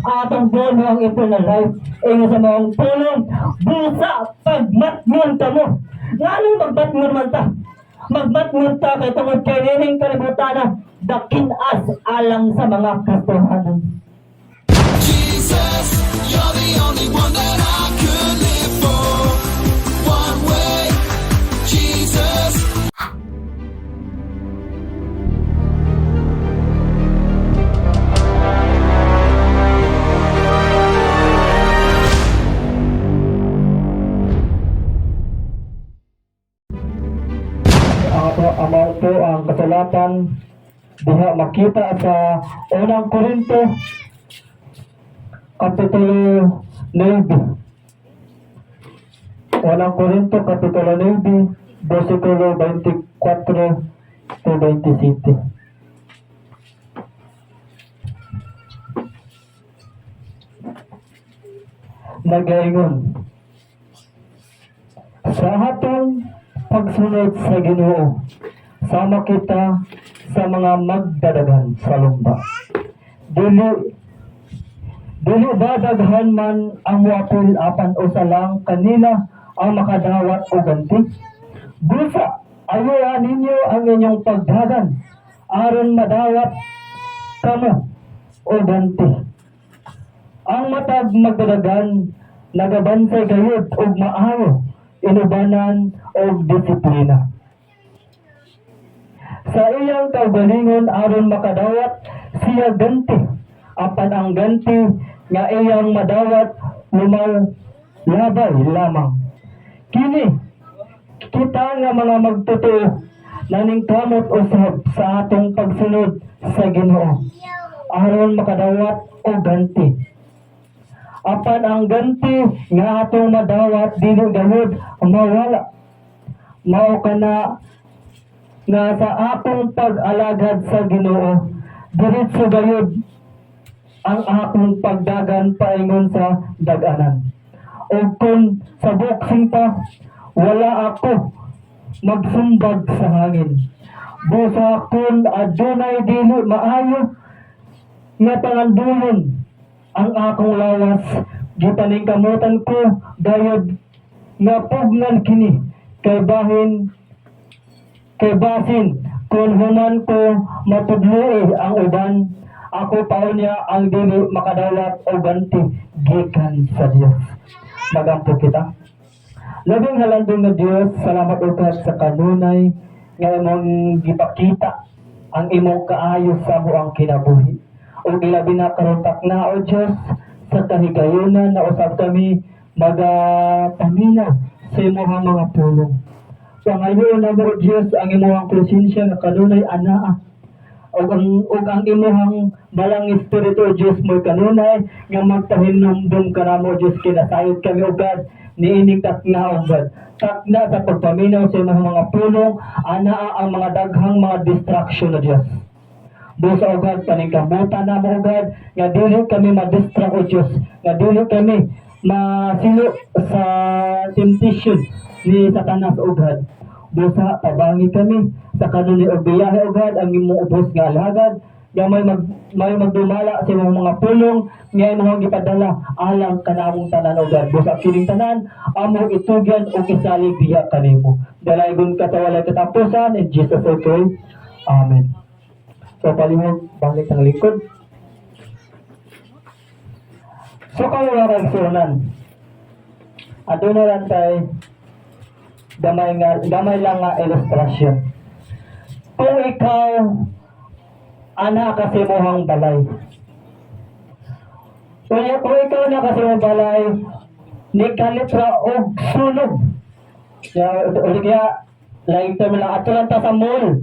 atong buwan ang eternal life. Ingon sa mga pulong, busa pagmatngon ka mo. Nga nung magmatngon man ta? Magmatngon ta kay tungod kay nining kalibutan dakin as alang sa mga Kristohanon. Jesus, you're the only one that I could live for. One way, Jesus. Amaw po ang kasulatan diha makita sa unang Korinto Kapitulo 9. Unang Korinto Kapitulo 9, versikulo 24 to 27. Nagaingon, sa hatong pagsunod sa Ginoo, sama kita sa mga magdadagan sa lumba. Dili ba daghan man ang wapil apan usa lang kanila ang makadawat o ganti? Busa, ayaw ninyo ang inyong pagdagan aron madawat kamo o ganti. Ang matag magdadagan nagabansay gayud og maayo, inubanan og disiplina. Sa iyang kaugalingon aron makadawat siya ganti, apan ang ganti nga iyang madawat lumaw labay lamang. Kini kita nga mga magtotoo naningkamot usab sa atong pagsunod sa Ginoo aron makadawat og ganti. Apan ang ganti nga atong madawat dili gayud mawala. Mao kana nga sa atong pag-alagad sa Ginoo, diretso gayud ang akong pagdagan paingon sa daganan. O kung sa boxing pa, wala ako magsumbag sa hangin. Busa kung adunay dili maayo nga pangandulon ang akong lawas, gipaningkamutan ko dayod nga pugnan kini kay basin kung human ko matudloi ang uban, ako paon niya ang dili makadawat o ganti gikan sa Dios. Magampo kita. Labing halandong na Dios, salamat ugat sa kanunay nga imong gipakita ang imong kaayo sa buang kinabuhi. O ilabi na karontak na o Diyos sa kahigayunan na usab kami magapaminaw sa imong mga pulong. Pangayon na mo Diyos ang imong presensya nga kanunay anaa og ang imong balang espiritu Diyos mo kanunay nga magtahinumdum kanamo Diyos kinasayod kami ugad niining takna ugad. Takna sa pagpaminaw sa imong mga pulong anaa ang mga daghang mga distraction na Diyos. Busa ugad paningkamutan na mo ugad nga dili kami ma-distract o Diyos, nga dili kami masilo sa temptation ni Satanas ugad. Busa pabangi kami sa kanunay og biyahe ugad ang imong ubos nga alhagad nga may magdumala sa imong mga pulong nga imong gipadala alang kanamong tanan ugad. Busa kining tanan amo itugyan og isalig diha kanimo. Dalaygon ka sa walay katapusan in Jesus' name. Amen. So, palihog, balik ng likod. So, kayo nga kagsunan. Ato na lang tayo gamay lang nga ilustrasyon. Kung ikaw ana kasi mohang balay. Kung ikaw na kasi mohang balay, ni kalitra og sunog. Kaya, like ito lang, ato lang ta sa mall.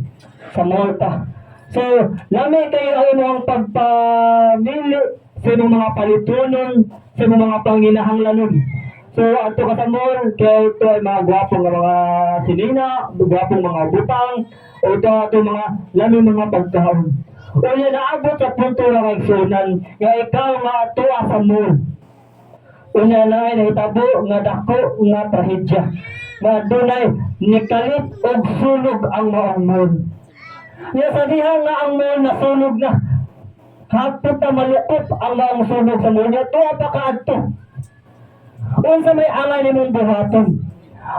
Sa mall ta. So, lami kayo ang imong pagpamili sa mga palitunon, sa mga panginahanglanon. So, ato ka sa mall, kaya ito ay mga gwapong mga sinina, gwapong mga butang, o ito mga lami mga pagkaon. O yan, naabot sa punto ng agsunan, nga ikaw nga ato sa mall. O yan na ay nahitabo, nga dako, nga trahedya. Nga dunay, nikalit o sunog ang maong mall. Nga sa diha nga ang mall nasunog na. hapit na malukop ang maong sunog sa munya, tuwa pa kaadto. Unsa may angay nimong buhaton.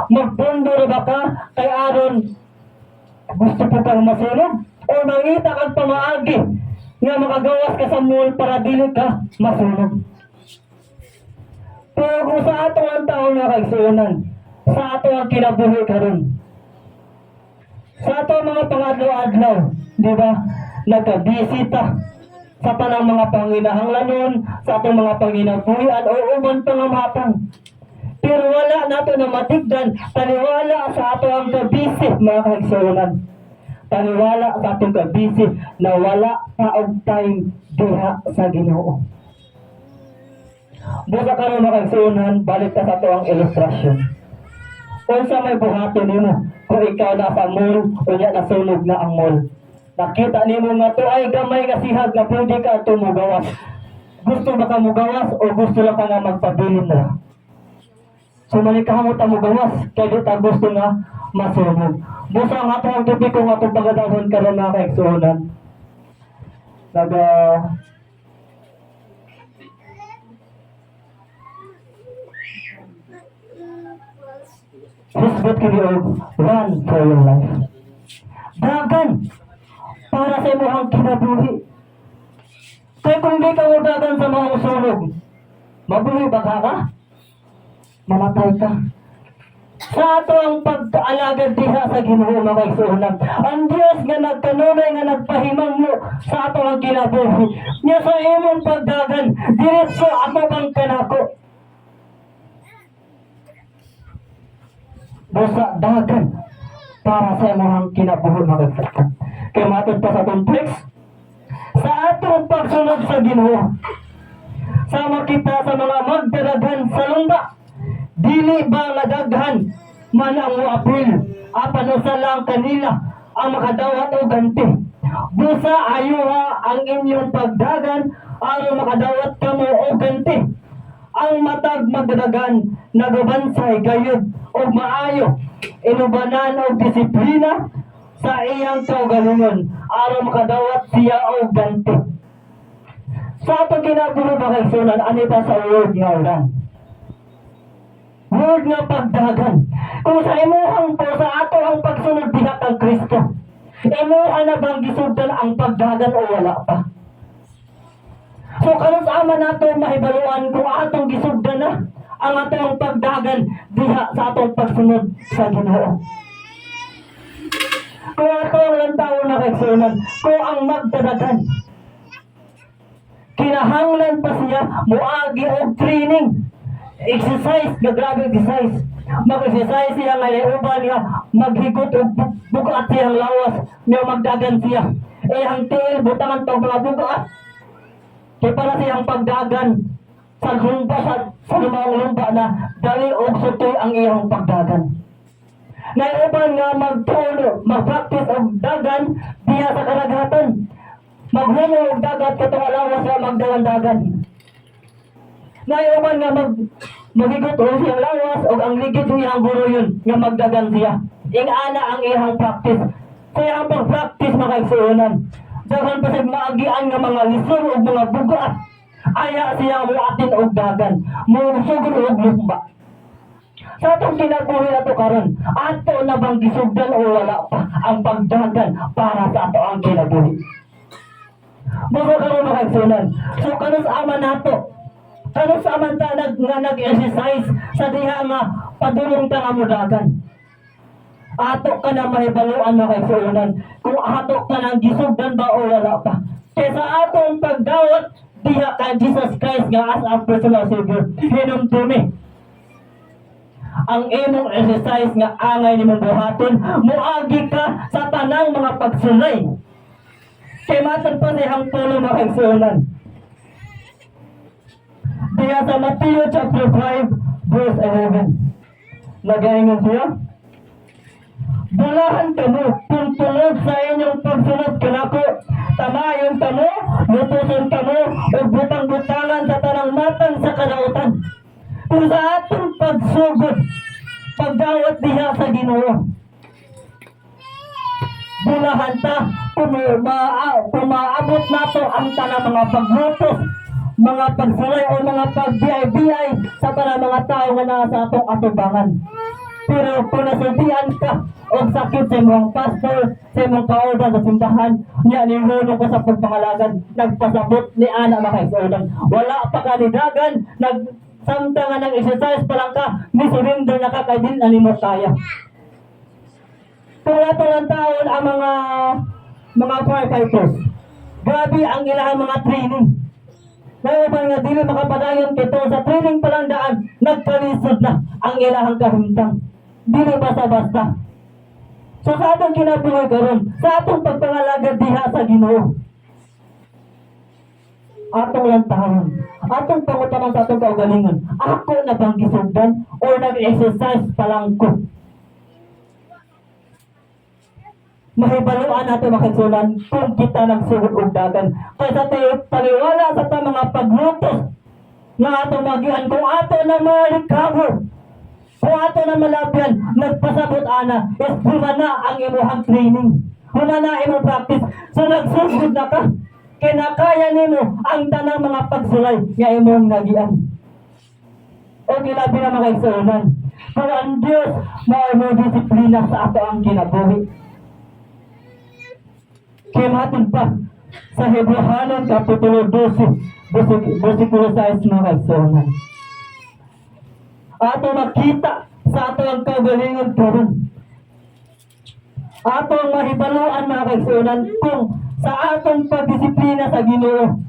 Magbundo na ba ka kay aron gusto po kang masunog? O mangita kang pamaagi nga makagawas ka sa mall para dili ka masunog. Pero kung sa atong ang taon na kaigsunan, sa atong ang kinabuhi karon, sa atong mga pangadlaw-adlaw, di ba, nagkabisita sa tanang mga panginahanglanon, sa atong mga panginabuhian o uman pangamapang. Pero wala nato na matigdan, taniwala sa ato ang kabisi, mga kaigsunan. Taniwala sa atong kabisi na wala pa og time diha sa Ginoo. Busa karon mga kaigsunan, balik ta sa ato ang ilustrasyon. Unsa may buhaton nimo kung ikaw nasa mall o niya nasunog na ang mall? Nakita nimo nga to ay gamay ka sihag na pwede ka tumugawas. Gusto ba ka mugawas o gusto lang ka nga magpabilin na? Sumalikahamot ang mugawas, kaya di ta gusto nga masunog. Busa ang ato ang tubig kung ato pagadahon karon mga kaigsunan. Hisgot kini og run for your life. Dagan para sa imong kinabuhi. Kaya kung di ka dagan sa mga sunog, mabuhi ba ka? Mamatay ka. Sa ato ang pag-alagad diha sa Ginoo mga kaigsunan, ang Dios nga nagkanunay nga nagpahimang mo sa ato ang kinabuhi. Nya sa imong pagdagan, diretso ato bang kanako. Busa dagan para sa imong kinabuhi mga kaigsunan. Kaya matod pa sa atong text, sa atong pagsunod sa Ginoo, sama kita sa mga magdadagan sa lumba. Dili ba nadaghan man ang muapil, apan usa lang kanila ang makadawat o ganti. Busa ayuha ang inyong pagdagan aron makadawat kamo o ganti. Ang matag magdadagan nagabansay gayud o maayo, inubanan o disiplina sa iyang kaugalingon aron makadawat siya o ganti. Sa atong kinabuhi mga kaigsunan, anita sa word nga ulan. Word nga pagdagan. Kung sa imuhang po sa ato ang pagsunod diha kang Kristo, imuha na bang gisugdan ang pagdagan o wala pa? So karon sa ama nato mahibaluan kung atong gisugdan na ang atong pagdagan diha sa atong pagsunod sa Ginoo. Kung ato ang lantaon na kaigsunan, kung ang magdadagan, kinahanglan pa siya muagi og training. Exercise, grabe exercise. Mag-exercise siya ngayon uban nga maghigot o bukat siyang lawas nga magdagan siya. Ang tiil, butangan to mga bukat. Kaya para siyang pagdagan sa lumba, sa lumang lumba na dali o sutoy ang iyang pagdagan. Ngayon uban nga magtulo, mag-practice og dagan diya sa karagatan. Maghumo og dagat katong lawas nga magdagan-dagan. Ngayon nga magigot o siyang lawas o ang ligid siyang guro yun nga magdagan siya. Ingana ang iyang practice. Kaya ang pag-practice mga kaigsunan, dagan pa sa maagian nga mga lisod o mga bugat. Aya siya mo atin og dagan, mo sugod og lumba. Sa atong kinabuhi na to karon, ato na bang gisugdan o wala pa ang pagdagan para sa ato ang kinabuhi. Buso karon mga kaigsunan. So karon sa ama nato, kano sa amanta nga nag-exercise sa diha nga padulong ka nga mudagan. Ato ka na mahibaluan na kaigsunan kung ato ka nang gisugdan ba o wala pa. Kaya sa atong pagdawat diha ka Jesus Christ nga as ang personal Savior, hinumtumi ang imong exercise nga angay nimong buhaton, muagi ka sa tanang mga pagsulay. Kaya matod pa siyang tulo mga kaigsunan. Diya sa Matthew chapter 5 verse 11. Nagaingon siya, bulahan kamo kung tungod sa inyong pagsunod kanako, tamayon kamo, lutuson kamo, o butang-butangan sa tanang matang sa kadautan. Kung sa atong pagsugod, pagdawat diha sa Ginoo, bulahan ta kung maabot nato ang tanang mga paglutos, mga pagsulay o mga pagbiyay-biyay sa tanang mga tao nga naa sa atong atubangan. Pero kung nasultian ka o sakit sa imong pastor, sa imong kaordan sa simbahan, niya nihulong ko sa pagpangalagad, nagpasabot ni ana makaisudan. Wala pa ka nidagan, nagsamta nga ng exercise pa lang ka, ni surrender na ka kay din ani mo kaya. Kung ato lang taon ang mga firefighters, grabe ang ilang mga training. Naman nga dili makapadayon kito sa training pa lang daan, nagkalisod na ang ilang kahimtang. Dili basta-basta. So sa atong kinabuhi karon, sa atong pagpangalagad diha sa Ginoo, atong lang taon, atong pangutanan sa atong kaugalingon, ako na bang gisugdan o nag-exercise pa lang ko? Mahibaluan nato makigsunan kung kita nagsugod og dagan. Kaysa tayo paliwala sa ta mga paglutos nga ato magian kung ato na ma-recover, kung ato na malabyan, nagpasabot ana, is humana ang imuhang training, humana imong practice. So nagsugod na ka, kinakaya nimo ang tanang mga pagsulay nga imong nagian. O gilabi na makigsunan, kung ang Diyos mo disiplina sa ato ang kinabuhi. Kimatin pa sa Hebrehanon Kapitulo 12, versikulo 6 mga kaisonan. Ato makita sa ato ang kagalingon karon. Ato ang mahibaluan mga kaisonan kung sa atong pagdisiplina sa Ginoo,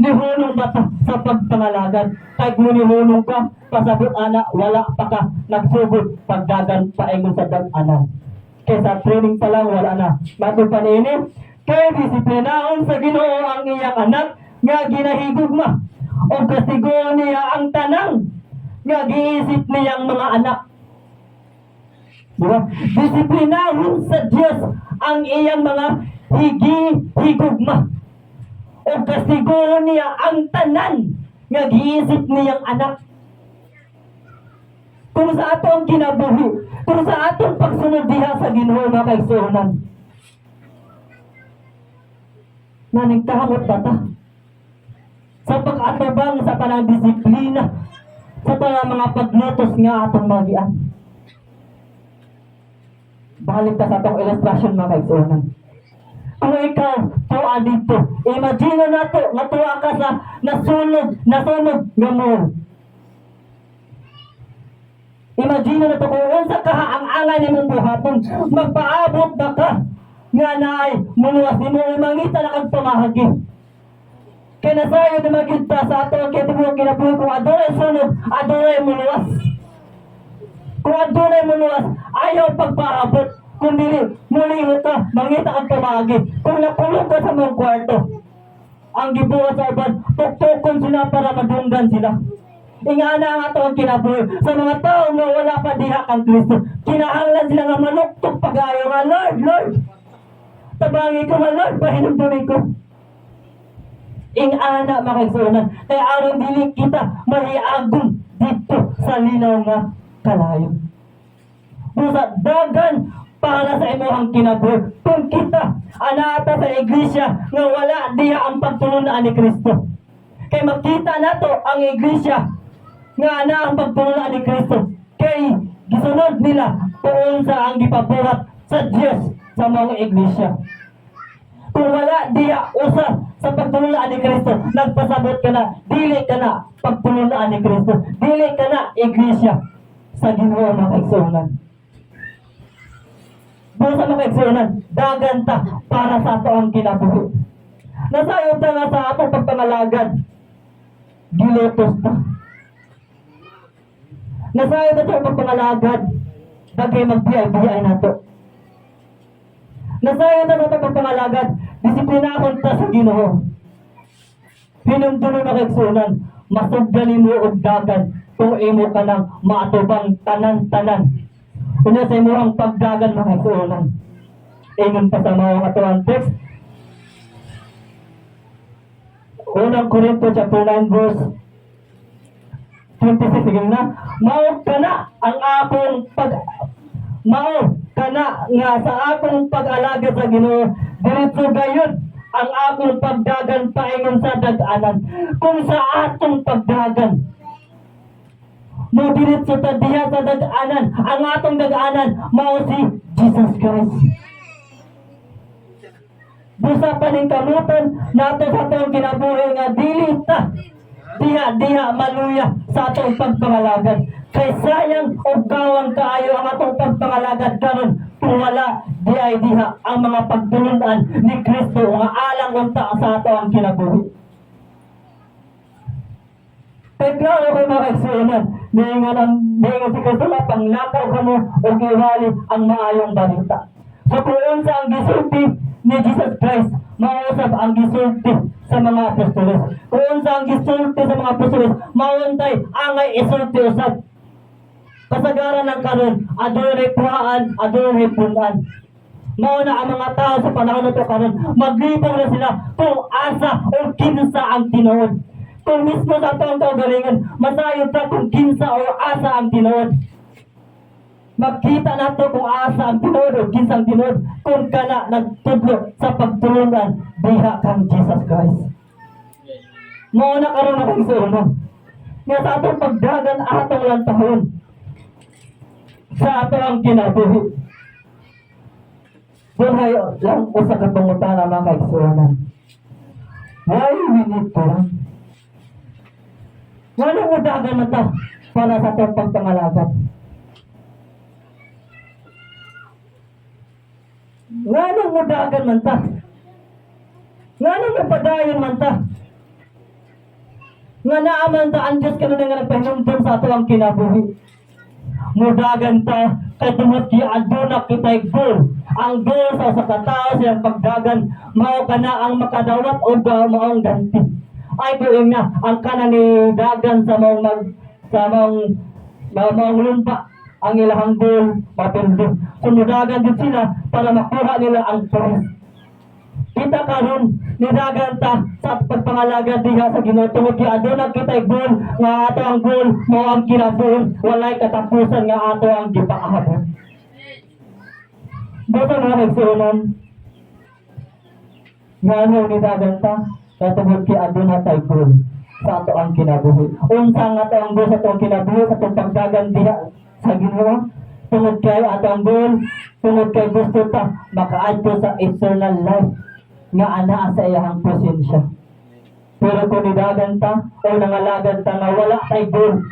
nihunong bata sa pagpangalagad. Kahit mo nihunong ka, pasabot ana, wala pa ka nagsugod pagdagan paingon sa dag-anan. Kaya sa training pa lang, wala na. Matong panini, kaya disiplinahon sa Ginoo ang iyang anak nga ginahigugma o kastigo niya ang tanang nga giisip niyang mga anak. Diba? Disiplinahon sa Diyos ang iyang mga higugma o kastigo niya ang tanan nga giisip niyang anak. Kung sa atong kinabuhi, kung sa atong pagsunod diha sa Ginoo mga kaigsuonan, na nagkahamot bata sa pag-atubang sa tanang disiplina sa tanang mga paglutos nga atong magian. Balik ka sa atong ilustrasyon mga kaigsuonan. Kung ikaw tuwa dito, imagine nato nga tuwa ka sa nasunog nga mall. Imagine na to kung unsa ka ang angan nimong buhaton, magpaabot na ka nga naay muluwas ni mo mangita na kang pamahagi. Kaya nasayo na magita sa ato ang kaya mo kinabuhi kung adunay sunod, adunay muluwas. Kung adunay muluwas, ayaw pagpaabot. Kung dili, mulingot ka, mangita kang pamahagi. Kung nakulong ka sa mong kwarto, ang gibuhat sa uban, tuktukon sila para madunggan sila. Ingana ang ato ang kinabuhi sa mga tao nga wala pa diha kang Kristo. Kinahanglan sila nga manuktok pag-ayo nga, Lord, Lord, tabangi ko nga, Lord, pahinumdumi ko. Ingana makaigsuonan, kaya aron dili kita mahiagong dito sa linaw nga kalayo. Busa dagan para sa imuhang kinabuhi. Kung kita anata sa iglesia nga wala diha ang pagtulungan ni Kristo. Kay makita nato ang iglesia nga ana ang pagtulungan ni Kristo. Kay gisunod nila kung sa ang gipabuhat sa Dios sa mga iglesia. Kung wala diha usa sa pagtulungan ni Kristo, nagpasabot ka na, dili ka na pagtulungan ni Kristo, dili ka na iglesia sa Ginoo mga kaigsuonan. Busa mga kaigsuonan, dagan ta para sa ato ang kinabuhi. Nasayon ta nga sa atong pagpangalagad, gilutos ta. Nasayon ta sa pagpangalagad, bagay magbiyay-biyay nato. Nasayon ta sa atong pagpangalagad, disiplinahon ta sa Ginoo. Pinumdulo na kaigsuonan, masugdan mo og dagan kung imo ka nang maatubang tanan-tanan. Kunya sa imo ang pagdagan mga kaigsuonan. Ingon pa sa mga atuang text, Unang Korinto chapter 9 verse 26, sige na, mao ka na ang akong kana nga sa akong pag-alaga sa Ginoo diretso gayon ang akong pagdagan paingon sa dag-anan. Kung sa atong pagdagan mo diretso ta diha sa dag-anan, ang atong dag-anan mao si Jesus Christ. Busa pa ning kamutan nato sa atong kinabuhi nga dili ta diha maluya sa atong pagpangalagad. Kay sayang og gawang kaayo ang atong pagpangalagad karon kung wala diha ang mga pagtulunan ni Kristo nga alang unta sa ato ang kinabuhi. Kay klaro ko mga kaigsuonan, niingan si Kristo na panglakaw ka mo o iwali ang maayong balita. So kung unsa ang gisulti ni Jesus Christ, mausap ang gisulti sa mga apostoles. Kung unsa ang gisulti sa mga apostoles, mauntay angay isulti usab. Kasagaran ng karon, adunay puhaan, adunay punan. Mao na ang mga tao sa panahon na ito karon, maglibang na sila kung asa o kinsa ang tinuod. Kung mismo sa atong kaugalingon, masayod ta kung kinsa o asa ang tinuod. Magkita nato kung asa ang tinuod o kinsa ang tinuod kung kana nagtudlo sa pagtulungan diha kang Jesus Christ. Mao na karon akong isuno. Nga sa atong pagdagan atong lantahon sa ato ang kinabuhi. Buhay lang usa ka pangutana mga kaigsuonan. Why we need to run? Wala mo dagan na ta para sa atong pagpangalagad. Wala mo dagan man ta. Wala mo padayon man ta. Nga naaman ta ang Diyos kanina nga nagpahinumdum sa ato ang kinabuhi. Mudagan ta kay tungod ki aduna kitay goal. Ang goal sa katao siyang pagdagan mao kana ang makadawat o maong ganti. Ay doon na ang kana ni dagan sa maong lumpa ang ilahang goal mapildo. So mudagan din sila para makuha nila ang prize. Kita karon nidagan ta sa pagpangalaga diha sa Ginoo tungod kay aduna kitay goal nga ato ang goal mao ang kinabuhi walay katapusan nga ato ang gipaabot. Boto na nagsuonon nga ano nidagan ta kay tungod kay aduna tay goal sa ato ang kinabuhi. Unsa nga ato ang goal sa ato ang kinabuhi sa atong pagdagan diha sa Ginoo tungod kay ato ang goal tungod kay gusto ta makaadto sa eternal life nga ana sa iyang presensya. Pero kung nidagan ta o nangalagan ta na wala tay goal,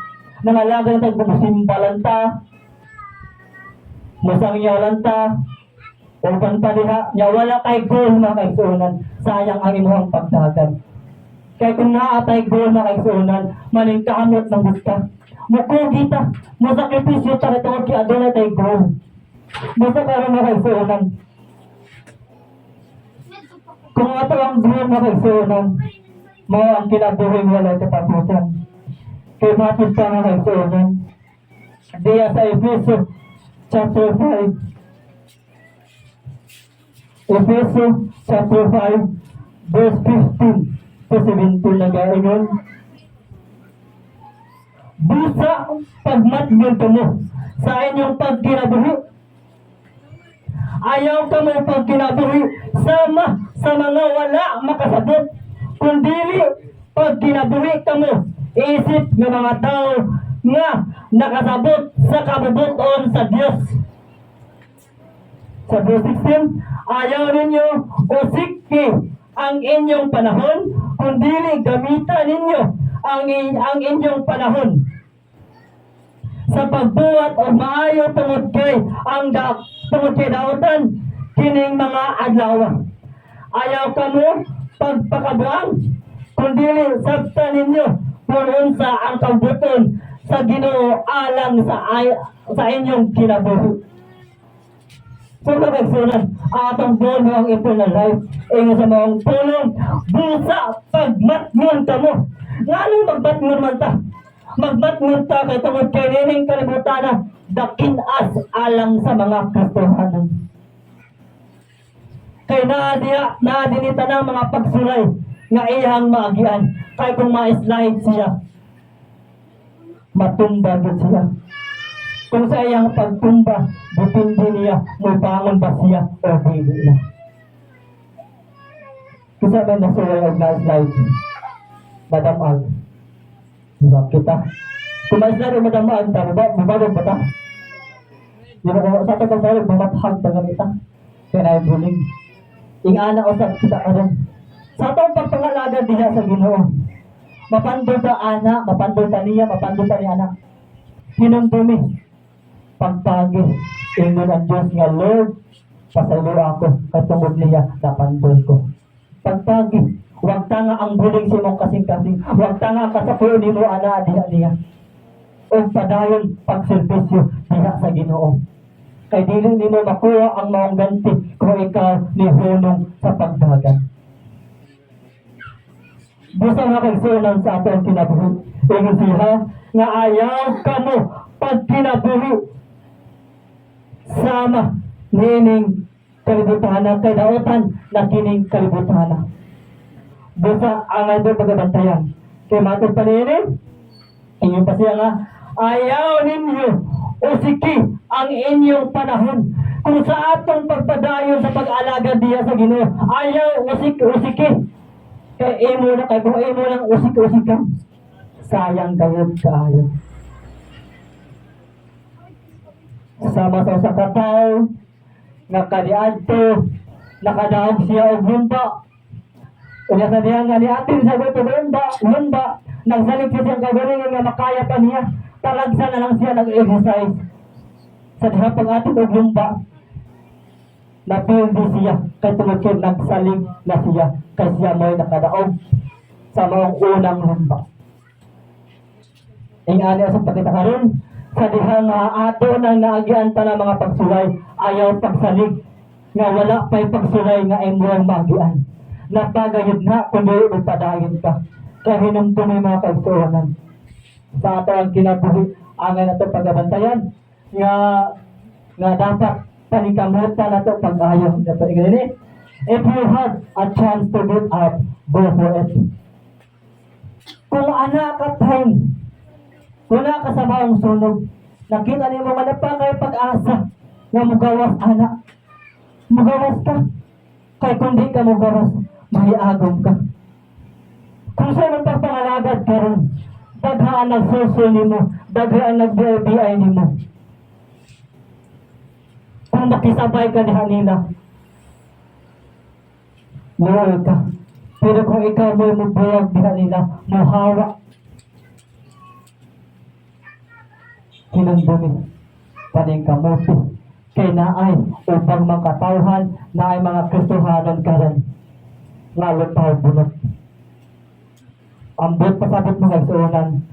nangalagan ta gumusimbalan ta, musangyalan ta, o pantaliha, nya wala tay goal mga kaigsuonan, sayang ang imuhang pagdagan. Kaya kung naa tay goal mga kaigsuonan, maningkamot ng gusta. Mukugi ta, musakripisyo ta ito kay aduna tay goal. Musa karon mga kaigsuonan. Kung ato ang goal mga kaigsuonan, mao ang kinabuhi walay katapusan. Kay matod pa mga kaigsuonan, diya sa Efeso chapter 5, Efeso chapter 5 verse 15 to 17 nagaingon, busa pagmatgod kamo sa inyong pagkinabuhi. Ayaw ka mo pagkinabuhi sama sa mga wala makasabot, kundili pagkinabuhi ka mo isip ng mga tao nga nakasabot sa kabubuton sa Dios. Sa verse 16, ayaw ninyo usiki ang inyong panahon, kundili gamitan ninyo ang inyong panahon sa pagbuhat o maayo tungod kay dautan kining mga adlaw. Ayaw kamo pagpakabuang, kundili sabtan ninyo kung unsa ang kabuton sa Ginoo alang sa inyong kinabuhi. So magagsunan, atong goal mo ang eternal life. Ingo sa mga tulong, busa pagmatngon ka mo. Nga nung magmatngon man ta? Magmatngon ta kay tungod kay nining kalibutan na dakinas alang sa mga Kristohanon. Kay naadinita ng mga pagsulay nga iyang maagian. Kay kung ma-slide siya, matumba gid siya. Kung sa iyang pagtumba, depende niya, may bangon ba siya o hindi na. Kasi may nasuway ang na slide. Madam Ag. Diba kita? Kung may slide ang Madam Ag, taro ba? Mabalog ba ta? Yun ako, sa ito kong balog, mamapahag ba ganita? Kaya na yung bullying. Ingana o sa kita ka rin. Sa itong pagpangalaga diya sa Ginoo. Mapandol ta ana, mapandol ta niya, mapandol ta ni anak. Hinumdumi. Pagpagi. Ingon ang Diyos nga, Lord, pasaylo ako, katungod niya, napandol ko. Pagpagi. Huwag tanga ang buling si mong kasing-kasing. Huwag tanga kasapuyo ni mo, ana, diha niya. O padayon pagserbisyo diha sa Ginoo. Kay dili nimo makuha ang maong ganti kung ikaw ni hunong sa pagdagan. Busa nga kagsunan sa ato ang kinabuhi. Ingon siya nga ayaw ka mo pag kinabuhi. Sama nining kalibutana kay daotan na kining kalibutana. Busa ang ito pagabantayan. Kay matod pa nini, ingon pa siya nga, ayaw ninyo usiki ang inyong panahon. Kung sa atong pagpadayon sa pag-alaga diya sa Ginoo, ayaw usiki. Kaya imo na kay kung imo nang usik-usik ka, sayang gayud kaayo. Sama sa usa ka tawo nga kaniadto nakadaog siya og lumba. Unya sa diha nga niatin sa goto lumba, nagsalig siya sa kagalingan nga makaya pa niya. Talagsa na lang siya nag-exercise. Sa diha pag-atin og lumba, napildi siya kay tungod kay nagsalig na siya kay siya mo'y nakadaog sa maong unang lumba. Ingani sa pakita karon sa diha nga ato nang naagian pa ng mga pagsulay, ayaw pagsalig nga wala pa'y pagsulay nga imong maagian. Napagayod na kundi ipadayon ka. Kaya hinumdumi mga kaigsuonan. Sa ato ang kinabuhi, angay na ito pagabantayan nga dapat panikamutan na ito pag-ayaw. If you have a chance to get up, go for it. Kung anak ka time, wala ka sa maong sunog, nakita niyo mga napakay pag-asa nga mugawas anak. Mugawas ka. Kaya kung di ka mugawas, mahiagom ka. Kung saan ang pagpangalagad ka rin, daghaan nagsusul ni mo, daghaan nag-BI ni mo. Kung makisabay ka niya nila, luwal ka. Pero kung ikaw mo'y mabuyag niya nila, muhawa. Hinandumi, paning kamuti, kay naay upang makatawhan na ay mga Kristohanan ka rin, nga lutaw bunot. Ang buot pasabot mga igsuunan,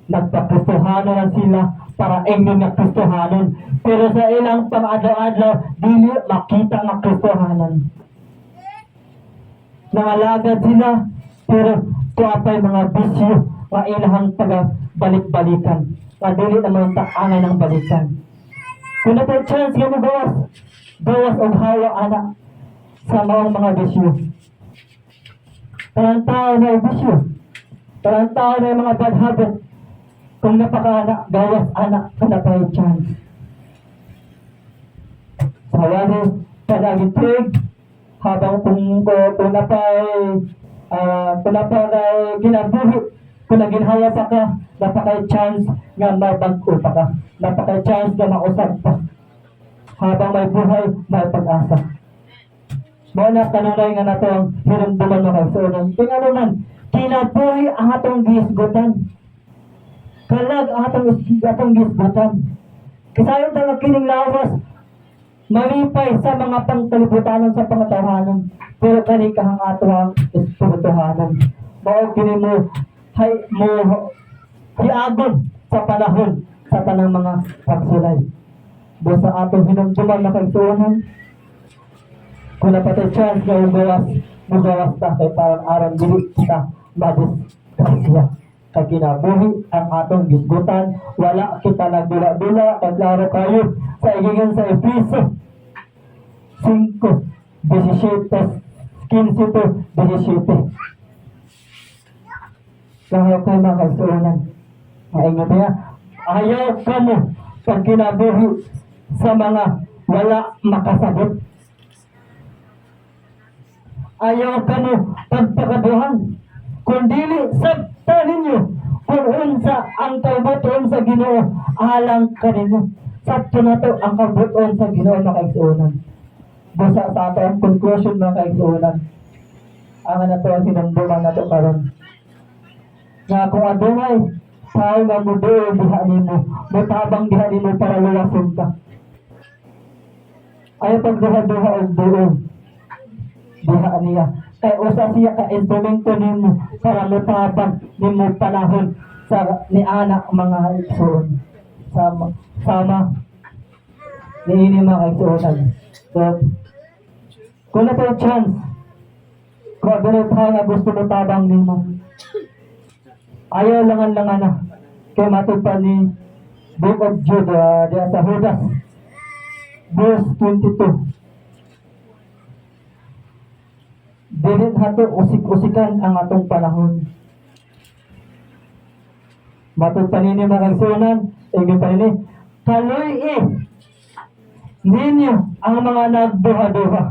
nagpa-Kristohanon lang sila para ingin nga Kristohanon. Pero sa ilang pang-adlaw-adlaw, dili makita nga Kristohanon. Nangalagad sila, pero tuapay mga bisyo, nga ilahang taga-balik-balikan. Nga dili naman taanay ng balikan. Kung natin chance nga mo gawas og hawa anak sa mga bisyo. Parang tao na bisyo. Parang tao na yung mga bad habit. Kung napaka-anak, gawas anak, kanapay chance. Sa wali, panagitrig, habang kung napay ginabuhi, kung naginhawa pa ka, napakay chance nga mabag-o pa ka. Napakay chance nga mausap pa. Habang may buhay, may pag-asa. Mga na kanunay nga na ito ang hirumduman mga kaisunan. Kung ano man, kinabuhi ang atong gisgutan. Kalag ang atong gisgutan. Kasayon talaga kining lawas, malipay sa mga pangkalibutanan sa pangatawhanan. Pero kanikahang ato ang espirituhanan. Mao kini mo hiagon sa panahon sa tanang mga pagsulay. Busa atong hinumduman na kaisunan. Kung napatay chance nga mugawas ta kay parang aram dili kita madisgrasya. Kay kinabuhi ang atong gisgutan, wala kita nagdula-dula, kay klaro kayo sa igingan sa Efeso 5:17 to 17. Kaya kayo mga kaisunan, maingat niya, ayaw ka mo pagkinabuhi sa mga wala makasabot. Ayaw ka mo pagpakabuhan, kundili sabta ninyo kung unsa ang kabuton sa Ginoo alang kanino. Sabto na to ang kabuton sa Ginoo mga kaigsuonan. Busa sa ato ang conclusion mga kaigsuonan. Ang na to ang hinumduman na to karon. Nga kung adunay tao nga muduo diha nimo, mutabang diha nimo para luwason ka. Ayaw pagduha-duha og duol diha niya. Kay usa siya ka instrumento nimo para mutabang nimo panahon sa ni anak mga igsoon. Sama niini mga igsoonan. So, kung na chance, kung adunay tao nga gusto mutabang nimo, ayaw langan-langan na. Kaya matupad ni Book of Jude, diya sa Judas, verse 22. Dili hato usik-usikan ang atong panahon. Matupad ni mga igsuonan, igin pa nini, kaloy ninyo ang mga nagduha-duha.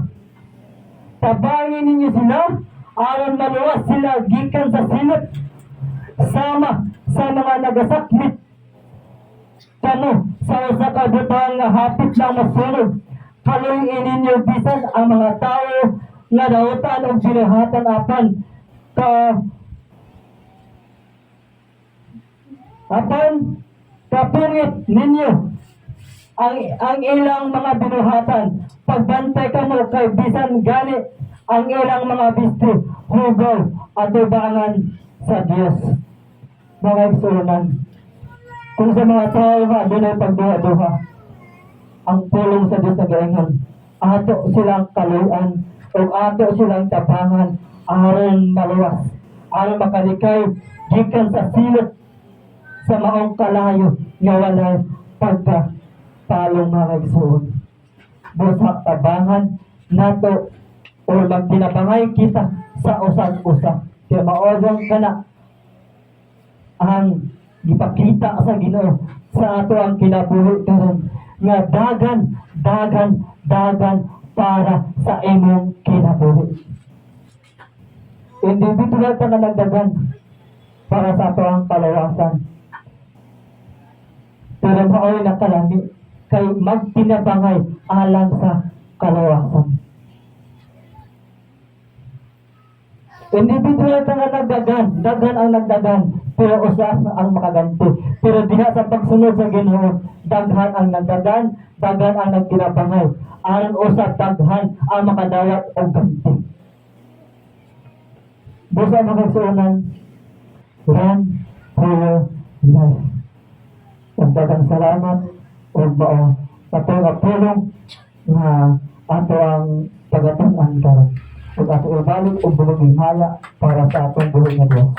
Tabangin ninyo sila, aron maluwas sila gikan sa sinot, sama sa mga nagasakmit kamo sa usa ka butang nga hapit na masulod. Kaluyin ninyo bisan ang mga tao nga nautan og ginahatan apan kapirit ninyo ang ilang mga binuhatan. Pagbantay kamo kay bisan gani ang ilang mga bistri hugaw at tubangan sa Dios. Mga igsuonan, kung sa mga tao nga dunay pagduha-duha, ang pulong sa Dios nagaingon, ato silang kaluyan o ato silang tabangan aron maluwas, aron makalikay gikan sa silot sa maong kalayo nga walay pagkapalong mga igsuon. Busa tabangan nato o magtinabangay kita sa usag-usa. Kaya maodong ka na ang gipakita sa Ginoo sa ato ang kinabuhi karon nga dagan para sa imong kinabuhi. Individual ka na nagdagan para sa ato ang kalawasan. Pero maoy na kalami kay magtinabangay alang sa kalawasan. Individual ka nga nagdagan, dagan ang nagdagan, pero usas ang makaganti. Pero diha sa pagsunod sa Ginoo, daghan ang nagdagan, dagan ang nagtinabangay. Aron usab daghan ang makadawat og ganti. Busa mga igsuonan, run for your life. Daghang salamat ug mao sa pulong nga ato ang pagatunan karon. Ug ato ibalik og bulong himaya para sa atong buhay nga Dios.